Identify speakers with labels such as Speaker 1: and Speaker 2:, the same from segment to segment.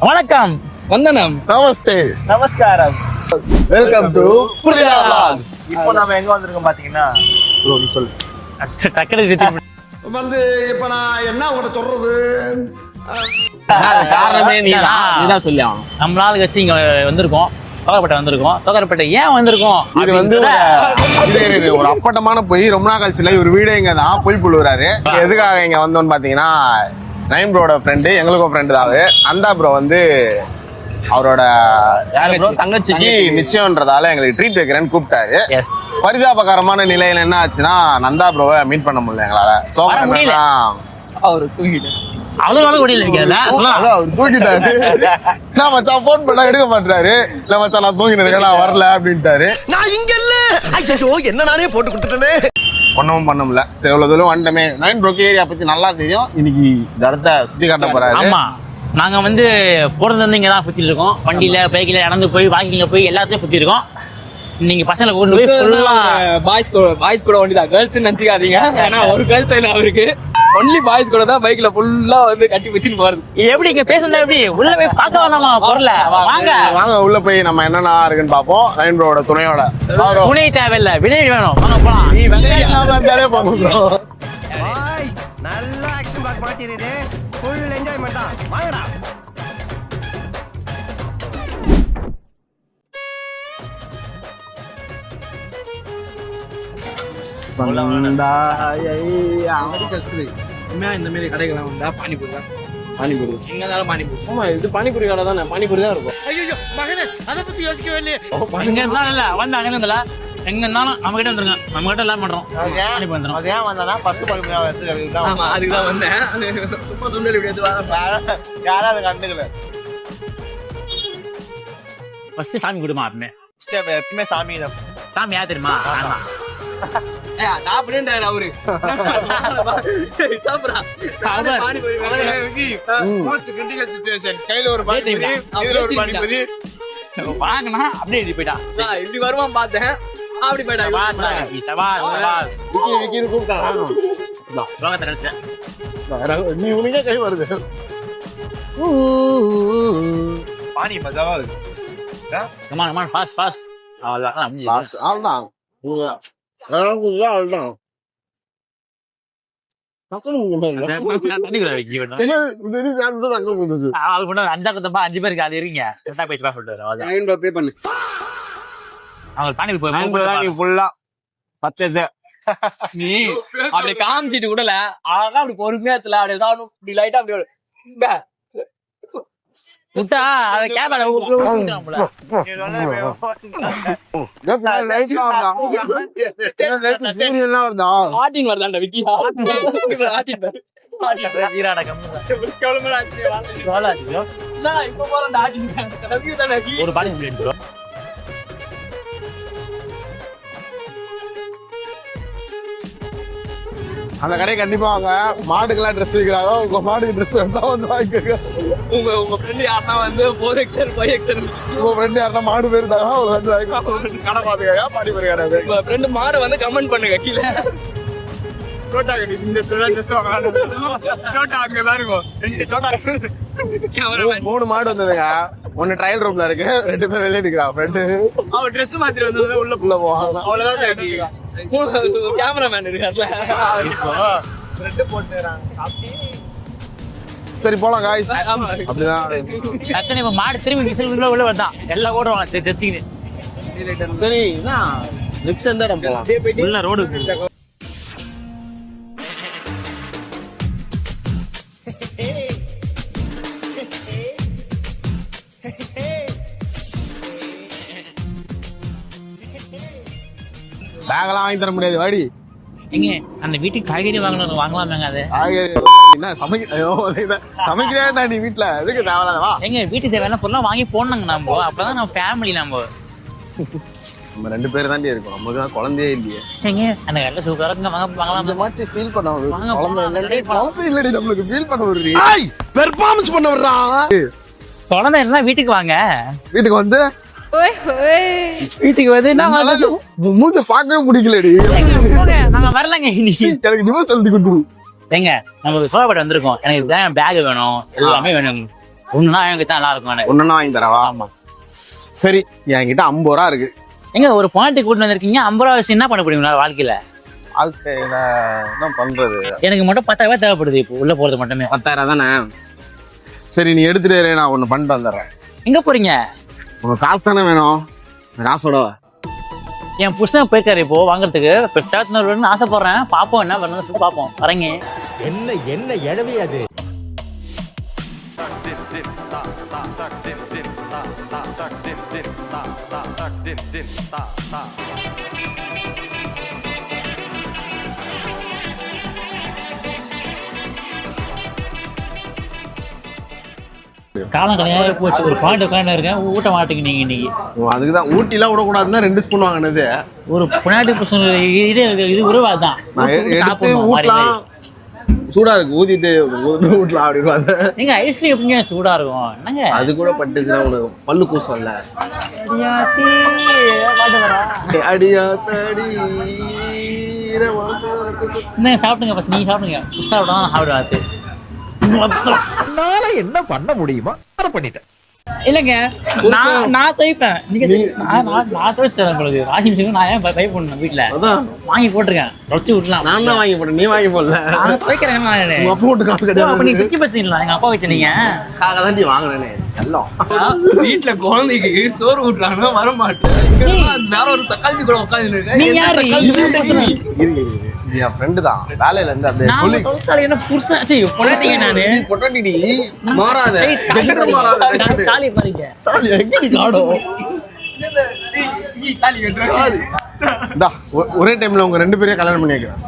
Speaker 1: வணக்கம்,
Speaker 2: வந்தனம்,
Speaker 3: நமஸ்தே,
Speaker 2: நமஸ்காரம்,
Speaker 3: வெல்கம் டு புரியா vlogs.
Speaker 2: இப்போ நாம எங்க வந்திருக்கோம் பாத்தீங்கன்னா
Speaker 3: சொல்லு வந்து இப்ப நான் என்ன உங்கள்ட்ட சொல்றது
Speaker 2: காரணமே நீதான் சொல்லி ஆகணும்.
Speaker 1: நம்மளால கட்சி இங்க வந்திருக்கோம், சோகரப்பேட்டை வந்திருக்கோம். சோகரப்பேட்டை ஏன் வந்திருக்கோம்?
Speaker 3: இது வந்து ஒரு அப்பட்டமான போய் ரொம்ப நாள் கழிச்சுல இவர் வீடு இங்க தான் போய் புள்ளுறாரு. எதுக்காக இங்க வந்தோம்னு பாத்தீங்கன்னா நைன் ப்ரோட ஃப்ரெண்டு, எங்களுக்கும் ஃப்ரெண்டு தான் அவரு. அந்த ப்ரோ வந்து அவரோட தங்கச்சிக்கு நிச்சயம்ன்றதால எங்களுக்கு ட்ரீட் வைக்கிறேன்னு கூப்பிட்டாரு. பரிதாபகரமான நிலையில என்ன ஆச்சுன்னா நந்தா ப்ரோவை மீட் பண்ண முடியல எங்களால.
Speaker 1: முடியல,
Speaker 3: அவரு தூக்கிட்டாரு. நான் மச்சான் போன் பண்ணா எடுக்க மாட்டாரு. இல்ல மச்சான் நான் தூங்கினேன், நான் வரல அப்படின்ட்டாரு.
Speaker 4: நான் இங்க இல்ல. ஐயோ என்ன நானே போட்டு கொடுத்துட்டேனே.
Speaker 3: ஒன்னும் பண்ண முடியல. சரி, எவ்வளவு தூரம் வந்துட்டமே. நைன் ப்ரோக்கு ஏரியா பத்தி நல்லா தெரியும். இன்னைக்கு இந்த இடத்த சுத்தி காட்ட போறாரு.
Speaker 1: ஆமா, நாங்க வந்து போறது வந்து இங்க தான் சுத்திட்டு இருக்கோம். வண்டியில, பைக்ல, நடந்து போய், வாக்கிங்க போய் எல்லாத்தையும் சுத்தி இருக்கோம். நீங்க பசங்களை கொண்டு போய் ஃபுல்லா
Speaker 2: பாய்ஸ் கூட வண்டி தான், கேர்ள்ஸ் நினைச்சுக்காதீங்க. ஏன்னா ஒரு கேர்ள்ஸ் சைடு அவருக்கு ஒன்லி பாய்ஸ் கூட தான் பைக்ல ஃபுல்லா வந்து கட்டி வச்சுட்டு போறது.
Speaker 1: எப்படி இங்க பேசுறது? எப்படி உள்ள போய் பார்க்க வேணாமா பொருளை? வாங்க
Speaker 3: வாங்க உள்ள போய் நம்ம என்னென்ன இருக்குன்னு பாப்போம். நைன் ப்ரோட துணையோட.
Speaker 1: துணை தேவையில்லை, வினய் வேணும். வாங்க போலாம்.
Speaker 3: நீ வெங்காயம் இல்லாம இருந்தாலே போதும் ப்ரோ.
Speaker 4: பாய்ஸ் நல்ல ஆக்ஷன் பாக் மாட்டிருது. ஃபுல் என்ஜாய்மென்ட் தான். வாங்கடா.
Speaker 2: இந்த மாதிரி கடைகள்லாம் வந்தா பானிபூரி தான்.
Speaker 3: பானிபூரி
Speaker 2: எங்கனாலும் பானிபூரி.
Speaker 3: ஆமா, இது பானிபூரி கடை தானே. பானிபூரி தான் இருக்கும்.
Speaker 4: ஐயோ மகனே அத பத்தி யோசிக்கவே இல்லையே.
Speaker 1: எங்க இருந்தாலும் இல்ல வந்து அங்க இருந்தல எங்க இருந்தாலும் நம்ம கிட்ட வந்துருங்க. நம்ம கிட்ட எல்லாம் பண்றோம். பானி பண்றோம்.
Speaker 2: அது ஏன் வந்தானா ஃபர்ஸ்ட் பானிபூரி எடுத்து. ஆமா, அதுக்கு தான் வந்தேன். சும்மா துண்டல் இப்படி எடுத்து வர யாராவது கண்டுக்கல.
Speaker 1: ஃபர்ஸ்ட் சாமி குடுமா அப்பமே.
Speaker 2: ஸ்டெப் எப்பவுமே சாமி தான்.
Speaker 1: சாமி யார் தெரியுமா? ஆமா.
Speaker 2: சாப்பிடுன்றாரு அவரு. சாப்பிடா. Panipuri most critical situation. கையில ஒரு பானிபூரி, இதுல ஒரு பானிபூரி
Speaker 1: வாங்கனா அப்படியே இப்படி போய்டா.
Speaker 2: இப்படி வருவான் பார்த்தேன். அப்படி போய்டா.
Speaker 1: சபாஸ் சபாஸ்.
Speaker 3: விக்கின்னு கூப்பிட்டான்.
Speaker 1: லோகத்தை நினைச்சேன்.
Speaker 3: நீ உனக்கே கை வருது.
Speaker 2: பானி மஜாவா இருக்கு.
Speaker 1: Come on come on fast fast. அவ்வளவுதான்.
Speaker 3: அவ்வளவுதான். அவ்வளவுதான்.
Speaker 1: அஞ்சு பேருக்கு அது இருக்கீங்க.
Speaker 2: பே பண்ணு.
Speaker 1: அவங்க பானிபூரி போய்
Speaker 3: ஃபுல்லா பர்ச்சேஸ்.
Speaker 2: நீ அப்படி காமிச்சிட்டு கூடல அழகா அப்படி பொறுமையா அப்படியே சாப்பிடும். இப்படி லைட்டா அப்படி
Speaker 1: முட்டா அத கேமரா ஊத்துறான் போல.
Speaker 2: ஆட்டின் வரதாண்டா விக்கி. ஆட்டின் வர.
Speaker 1: ஈராட கம்முடா.
Speaker 2: இப்ப போறேன் ஆட்டின்.
Speaker 1: ஒரு பானிபூரி எடுத்துறோம்.
Speaker 3: அந்த கடை கண்டிப்பா வாங்க. மாடுக்கெல்லாம் ட்ரெஸ் வைக்கிறாங்க. உங்க மாடுக்கு ட்ரெஸ் வேணா வந்து வாங்கிக்கோங்க.
Speaker 2: உங்க ஃப்ரெண்ட் யாருன்னா வந்து 4XL 5XL
Speaker 3: உங்க ஃப்ரெண்ட் யாருன்னா மாடு பேர் தாங்க அவங்க வந்து வாங்கிக்கோங்க. கடை பாத்துக்கோங்க. பானிபூரி கடை.
Speaker 2: உங்க ஃப்ரெண்ட் மாடு வந்து கமெண்ட் பண்ணுங்க கீழே. சோட்டா கட்டி இந்த ட்ரெஸ் வாங்கலாம். சோட்டா அங்க தான் இருக்கும். ரெண்டு சோட்டா.
Speaker 3: மூணு மாடு வந்ததுங்க. ஒன்னு ட்ரையல் ரூம்ல இருக்கு, 2 பேர் வெளியே நிக்கிறான். ஃப்ரெண்டு
Speaker 2: அவன் ட்ரெஸ் மாத்திர வந்தது உள்ள
Speaker 3: போவாங்க.
Speaker 2: அவ்வளவுதான். கேமராமேன் இருக்கார்ல,
Speaker 3: சரி போலாம் காய்ஸ். அப்படிதான்
Speaker 1: டக்குனு இப்ப மாடு திரும்பி விசில் உள்ள வந்தான். எல்லாம் ஓடுவாங்க தெரிச்சுக்கிட்டு.
Speaker 3: சரி நெக்ஸ்ட் எந்த இடம் போலாம்?
Speaker 1: உள்ள ரோடு
Speaker 3: பேகெல்லாம் வாங்கி தர முடியாது. வாடி
Speaker 1: எங்க அந்த வீட்டுக்கு காய்கறி வாங்கலாமேங்க. அது
Speaker 3: என்ன சமைக்கிறேன் நீ வீட்டுல எதுக்கு தேவையில்லாதவா?
Speaker 1: எங்க வீட்டுக்கு தேவையான பொருளா வாங்கி போடணுங்க. நம்ம அப்பதான் நம்ம ஃபேமிலி. நம்ம
Speaker 3: 2 பேர் தாண்டி இருக்கும். நமக்கு தான் குழந்தையே இல்லையே.
Speaker 1: சரிங்க அந்த கடையில சூப்பரா இருக்குங்க. வாங்கலாம்.
Speaker 3: இந்த மாதிரி ஃபீல் பண்ண குழந்தை இல்லடி, நம்மளுக்கு ஃபீல் பண்ண ஒரு
Speaker 4: பெர்ஃபார்மன்ஸ் பண்ண வர்றா.
Speaker 1: குழந்தை இருந்தா வீட்டுக்கு வாங்க.
Speaker 3: வீட்டுக்கு வந்து
Speaker 1: வீட்டுக்கு வந்து
Speaker 3: மூஞ்ச பார்க்கவே முடிக்கலடி.
Speaker 1: நாங்க வரலங்க.
Speaker 3: எனக்கு நிமிஷம் எழுதி கொடுத்து
Speaker 1: ஏங்க நமக்கு சோழப்பட்டு வந்திருக்கோம். எனக்கு பேக் வேணும், எல்லாமே வேணும். ஒண்ணுனா எனக்கு தான் நல்லா இருக்கும் எனக்கு.
Speaker 3: ஒண்ணுன்னா வாங்கி தரவா?
Speaker 1: ஆமா.
Speaker 3: சரி, என்கிட்ட 50 ரூபா இருக்கு.
Speaker 1: எங்க ஒரு பாயிண்ட் கூட்டு வந்திருக்கீங்க, 50 ரூபா வச்சு என்ன பண்ண முடியும் வாழ்க்கையில?
Speaker 3: வாழ்க்கையில என்ன பண்றது?
Speaker 1: எனக்கு மட்டும் 10,000 ரூபாய் தேவைப்படுது இப்போ உள்ள போறது மட்டுமே.
Speaker 3: 10,000 தானே? சரி, நீ எடுத்துட்டு இரு, நான் ஒண்ணு பண்ணிட்டு வந்துடுறேன்.
Speaker 1: எங்க போறீங்க?
Speaker 3: உங்க காசு தானே வேணும், காசோட.
Speaker 1: என் புருஷன் போயிருக்காரு இப்போ வாங்குறதுக்கு. பெருசாக ஆசைப்படுறேன், பாப்போம் என்ன பண்ணணும் பாப்போம். வரேங்க.
Speaker 5: என்ன எழவி அது?
Speaker 1: காலம் கலையாக போச்சு. ஒரு பாயிண்ட் உட்காந்து இருக்கேன், ஊட்ட மாட்டீங்க நீங்க இன்னைக்கு.
Speaker 3: அதுக்குதான் ஊட்டிலாம் விடக்கூடாதுன்னா 2 ஸ்பூன் வாங்கினது.
Speaker 1: ஒரு புனாட்டி புருஷன் இது உறவா தான்.
Speaker 3: நான் எடுத்து ஊட்டலாம், சூடா இருக்கு, ஊத்திட்டு ஊட்டலாம் அப்படின்னு.
Speaker 1: நீங்க ஐஸ்கிரீம் எப்படிங்க சூடா இருக்கும்? என்னங்க
Speaker 3: அது கூட பட்டுச்சுன்னா உனக்கு பல்லு கூசம்ல. அடியா தடி
Speaker 1: என்ன சாப்பிடுங்க ஃபர்ஸ்ட், நீங்க சாப்பிடுங்க. புதுசா விடாம சாப்பிடுவாரு.
Speaker 5: என்ன பண்ண முடியுமா பண்ணிட்டேன்.
Speaker 1: இல்லங்க, நான் துவைப்பேன். நான் துவைச்சேன். உங்களுக்கு வாஷிங் மிஷின் நான் ஏன் பை பண்ணணும்? வீட்டுல வாங்கி போட்டிருக்கேன், துவைச்சு விடலாம்.
Speaker 3: நான் தான் வாங்கி போட்டேன், நீ வாங்கி போடல.
Speaker 1: துவைக்கிறேன்.
Speaker 3: உங்க அப்பா வீட்டு காசு கிடையாது.
Speaker 1: அப்ப நீங்க பிச்சு பசங்களா? எங்க அப்பா வச்சுனீங்க
Speaker 3: தான் நீ வாங்கினே செல்லம்.
Speaker 2: வீட்டுல குழந்தைக்கு சோறு ஊட்டலாம்னா வர மாட்டேன். வேற ஒரு தக்காளி கூட உட்காந்து
Speaker 1: நீ யாரு?
Speaker 3: என் ஃப்ரெண்டு தான், வேலையில இருந்து அப்படியே
Speaker 1: நான்
Speaker 3: கொல்லி
Speaker 1: தொழிற்சாலை என்ன புருஷன் சீ பொண்டாட்டிங்க நானு.
Speaker 3: பொட்டாட்டி மாறாத மாறாத
Speaker 1: காலி பாருங்க.
Speaker 3: எங்க நீ காடோ
Speaker 2: தாலி கட்டுறேன்.
Speaker 3: இந்தா, ஒரே டைம்ல உங்க 2 பேரையும் கல்யாணம் பண்ணி வைக்கிறேன்.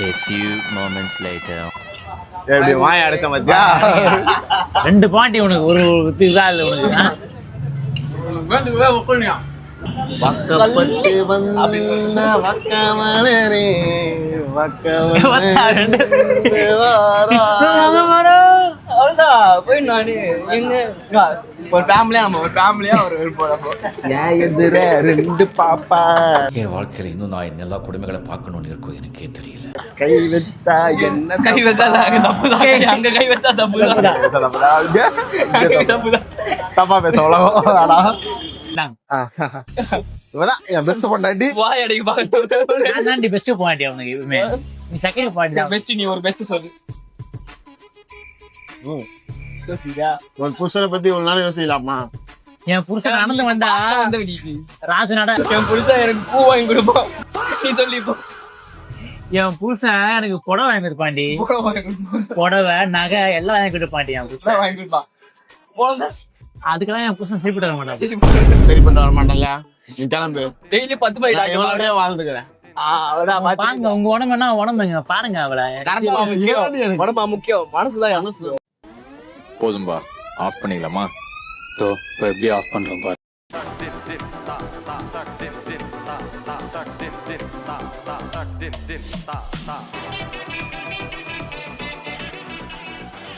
Speaker 6: A few moments later.
Speaker 3: எப்படி வாய அடைச்ச பாத்தியா?
Speaker 1: 2 பாயிண்ட் உனக்கு, ஒரு இதுதான் இல்லை உனக்கு.
Speaker 2: உட்காந்துயா
Speaker 3: வக்கப்பட்டு வந்த வக்கமலரே
Speaker 2: அவ்வளவுதான். போய் நானு எங்க ஒரு ஃபேமிலியா, நம்ம ஒரு ஃபேமிலியா ஒரு போறப்போ
Speaker 3: எதிர 2 பாப்பா.
Speaker 7: என் வாழ்க்கையில இன்னும் நான் எல்லா குடும்பங்களை பார்க்கணும்னு இருக்கோ எனக்கே தெரியல.
Speaker 3: கை வச்சா என்ன
Speaker 2: கை வைக்காத தப்புதான். அங்க கை வச்சா தப்புதான்.
Speaker 3: தப்பா பேச உலகம். இவதான் என் பெஸ்ட் பொண்டாட்டி.
Speaker 2: வாய் அடைக்கு பாக்க
Speaker 1: நான் தான் பெஸ்ட் பாயிண்ட் அவனுக்கு. எப்பவுமே நீ செகண்ட் பாயிண்ட்
Speaker 2: பெஸ்ட். நீ ஒரு பெஸ்ட் சொல்லு.
Speaker 3: ஒரு புருஷனை பத்தி ஒரு நாள் யோசிக்கலாமா?
Speaker 1: என் புருஷன் நடந்து வந்தா ராஜு நட.
Speaker 2: என் புருஷன் எனக்கு பூ வாங்கி கொடுப்பான். நீ சொல்லிப்போ.
Speaker 1: என் புருஷன் எனக்கு புடவை வாங்கி கொடுப்பாண்டி. புடவை நகை எல்லாம் வாங்கி கொடுப்பாண்டி. என் புருஷன்
Speaker 2: வாங்கி கொடுப்பான்.
Speaker 1: அதுக்கெல்லாம் என் புருஷன் சரிப்பட்டு வர மாட்டான்.
Speaker 3: சரி பண்ணிட்டு வர மாட்டேன்ல. நீ கிளம்பு.
Speaker 2: டெய்லி 10 மணி
Speaker 3: எவ்வளோ வாழ்ந்துக்கிறேன்.
Speaker 1: பாருங்க, உங்க உடம்பு என்ன உடம்புங்க பாருங்க. அவளை
Speaker 2: உடம்பா முக்கியம், மனசுதான் மனசு.
Speaker 8: போதும்பா, ஆஃப் பண்ணிக்கலாமா? இப்போ எப்படி ஆஃப் பண்றோம் பாரு.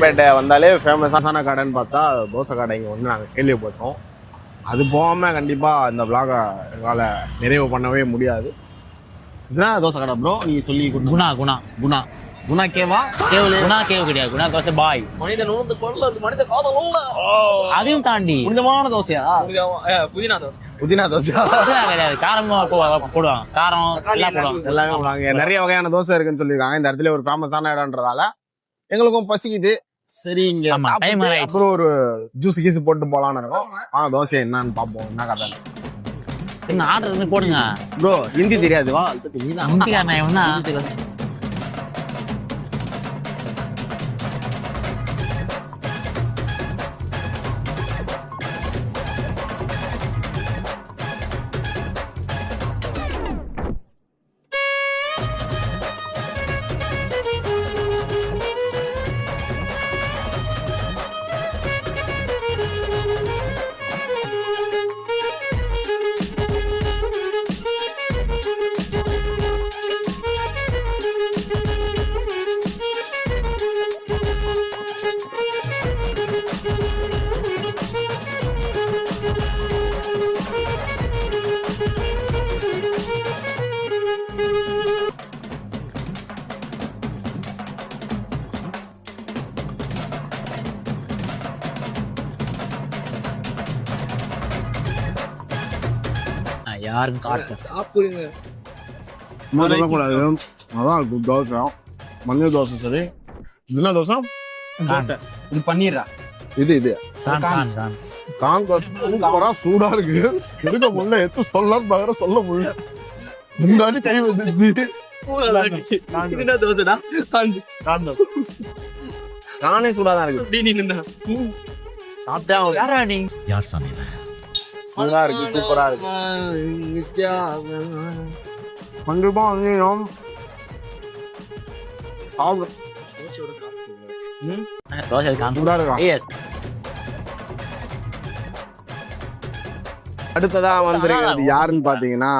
Speaker 3: பேட்டை வந்தாலே ஃபேமஸான கடைன்னு பார்த்தா தோசை கடை இங்கே வந்து நாங்கள் கேள்விப்பட்டோம். அது போகாமல் கண்டிப்பாக இந்த vlog எங்களால் நிறைவு பண்ணவே முடியாது. இதுதான் தோசை கடை ப்ரோ. நீ சொல்லி
Speaker 1: குணா குணா
Speaker 3: குணா குணா கேவா? கேவல
Speaker 1: குணா கேவ் கிடையாது. குணா தோசை பாய்.
Speaker 2: மனிதன் உணர்ந்து கொள்ள மனித காதல் உள்ள.
Speaker 1: அதையும் தாண்டி
Speaker 3: புனிதமான தோசையா?
Speaker 2: புதினா தோசை.
Speaker 3: புதினா தோசையா?
Speaker 1: கிடையாது. காரமும் போடுவாங்க. காரம் எல்லாம் போடுவாங்க.
Speaker 3: எல்லாமே போடுவாங்க. நிறைய வகையான தோசை இருக்குன்னு சொல்லியிருக்காங்க. இந்த இடத்துல ஒரு ஃபேமஸான இடம்ன்றதால எங்களுக்கும் பசிக்குது. சரி, இங்க அப்புறம் ஒரு ஜூஸ் கீஸ் போட்டு போலான்னு இருக்கோம். தோசை என்னன்னு பார்ப்போம், என்ன கதை.
Speaker 1: என்ன ஆர்டர் இருந்து போடுங்க
Speaker 3: ப்ரோ. ஹிந்தி தெரியாது வா?
Speaker 1: ஹிந்திக்காரன் யாருக்கும் காட்டு
Speaker 2: சாப்பிடுங்க.
Speaker 3: சொல்லக்கூடாது. நல்லா இருக்கும் தோசை, மஞ்சள் தோசை. சரி, இது என்ன தோசை?
Speaker 2: இது பண்ணிடுறா.
Speaker 3: இது கான் தோசை சூப்பரா சூடா இருக்கு. எடுக்க முடியல, எத்து சொல்லலாம் பாக்குற சொல்ல முடியல. முன்னாடி கை வந்துச்சு.
Speaker 2: இது என்ன தோசைடா?
Speaker 3: கானே சூடாதான் இருக்கு.
Speaker 2: இப்படி நின்னுடா.
Speaker 3: சாப்பிட்டே ஆகணும்.
Speaker 1: யாரா நீ?
Speaker 3: சூடா இருக்கு, சூப்பரா இருக்கு. கண்டிப்பா வந்து
Speaker 1: தோசை
Speaker 3: சூடா இருக்கும்.
Speaker 1: எஸ்
Speaker 3: அடுத்ததா வந்திருக்கிறது யாருன்னு பாத்தீங்கன்னா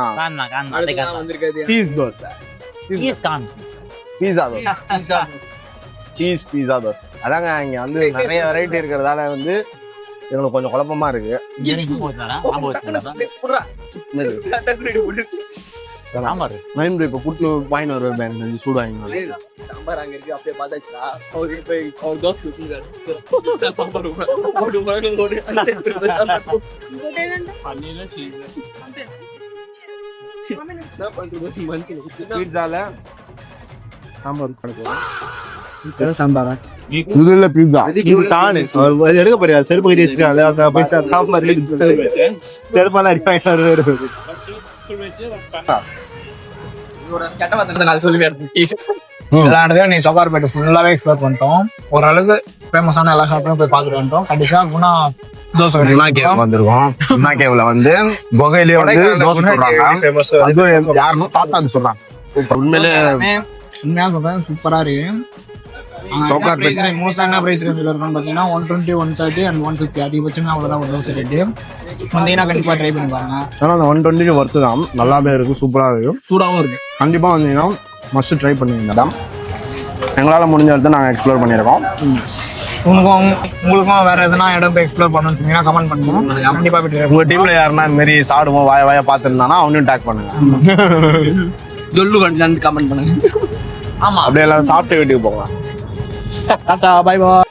Speaker 2: அடுத்ததான் வந்திருக்காது.
Speaker 3: சீஸ் தோசை, பீஸா தோசை, சீஸ் பீஸா தோசை. அதாங்க இங்க வந்து நிறைய வெரைட்டி இருக்கிறதால வந்து எங்களுக்கு கொஞ்சம் குழப்பமா இருக்கு.
Speaker 1: சாம்பார்
Speaker 3: மைண்ட் இப்ப புட்டு வாங்கி வருவேன், சூடு வாங்கி
Speaker 2: சாம்பார் அங்க இருக்கு. அப்படியே பார்த்தாச்சுடா. அவரு போய் அவர் தோசை ஊத்துறாரு. சாம்பார் ஓடு ஓடு ஓடு.
Speaker 3: பீட்சால சாம்பார் இது இல்ல பீட்சா. எடுக்க போறியா? செருப்பு கட்டி வச்சுக்காங்க. பைசா சாம்பார் செருப்பால அடிப்பாங்க.
Speaker 2: கெட்ட வார்த்தை நான் சொல்லுவேன். நீ சவார்பேட்டை ஃபுல்லாவே எக்ஸ்ப்ளோர் பண்ணிட்டோம். ஓரளவுக்கு ஃபேமஸான எல்லா ஷாப்பும் போய் பார்த்துட்டு வந்துட்டோம். கண்டிப்பா குணா தோசை
Speaker 3: வந்திருக்கோம். குணா கேவ்ல வந்து குகையிலேயே வந்து தோசை சொல்றாங்க. அது யாருன்னு தாத்தான்னு சொல்றாங்க. உண்மையிலே
Speaker 2: உண்மையா சொல்றேன், சூப்பரா இருக்கு. மோஸ்டான பிரைஸ் ரேஞ்சில் இருக்குன்னு பார்த்தீங்கன்னா 120, 130 and 150 அதிகபட்சமே அவ்வளோதான் ஒரு தோசை ரேட்டு. வந்தீங்கன்னா கண்டிப்பா ட்ரை பண்ணி பாருங்க.
Speaker 3: ஆனால் அந்த 120 ஒர்த்து தான். நல்லாவே இருக்கு, சூப்பரா இருக்கு,
Speaker 2: சூடாகவும் இருக்கு.
Speaker 3: கண்டிப்பா வந்தீங்கன்னா மஸ்ட் ட்ரை பண்ணுவீங்க. எங்களால் முடிஞ்ச இடத்த நாங்கள் எக்ஸ்ப்ளோர் பண்ணியிருக்கோம்.
Speaker 2: உங்களுக்கும் வேற எதுனா இடம் போய் எக்ஸ்ப்ளோர் பண்ணணும்னு சொன்னீங்கன்னா கமெண்ட் பண்ணுங்க. கண்டிப்பா போய்
Speaker 3: உங்க டீம்ல யாருன்னா இந்த மாதிரி சாடுவோம் வாய பார்த்துருந்தானா அவனையும் டேக் பண்ணுங்க.
Speaker 2: சொல்லு கமெண்ட் பண்ணுங்க.
Speaker 1: ஆமா
Speaker 3: அப்படியே எல்லாம் சாப்பிட்டு வீட்டுக்கு போகலாம்.
Speaker 2: Tata bye bye.